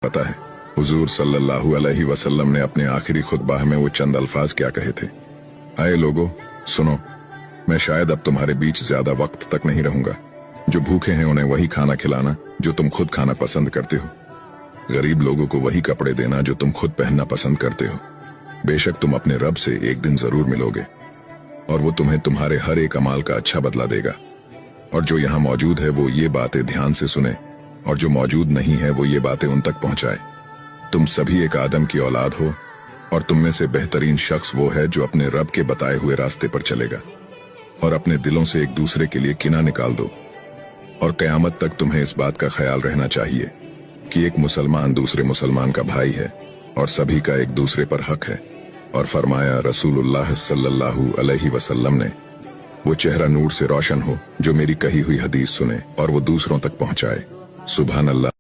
पता है हुजूर सल्लल्लाहु अलैहि वसल्लम ने अपने आखिरी खुतबा में वो चंद अल्फाज क्या कहे थे? आए लोगो सुनो, मैं शायद अब तुम्हारे बीच ज्यादा वक्त तक नहीं रहूंगा। जो भूखे हैं उन्हें वही खाना खिलाना जो तुम खुद खाना पसंद करते हो। गरीब लोगों को वही कपड़े देना जो तुम खुद पहनना पसंद करते हो। बेशक तुम अपने रब से एक दिन जरूर मिलोगे और वो तुम्हें तुम्हारे हर एक अमाल का अच्छा बदला देगा। और जो यहाँ मौजूद है वो ये बातें ध्यान से सुने, और जो मौजूद नहीं है वो ये बातें उन तक पहुंचाए। तुम सभी एक आदम की औलाद हो, और तुम में से बेहतरीन शख्स वो है जो अपने रब के बताए हुए रास्ते पर चलेगा। और अपने दिलों से एक दूसरे के लिए किना निकाल दो, और कयामत तक तुम्हें इस बात का ख्याल रहना चाहिए कि एक मुसलमान दूसरे मुसलमान का भाई है और सभी का एक दूसरे पर हक है। और फरमाया रसूलुल्लाह सल्लल्लाहु अलैहि वसल्लम ने, वो चेहरा नूर से रोशन हो जो मेरी कही हुई हदीस सुने और वो दूसरों तक पहुंचाए। सुभान अल्लाह।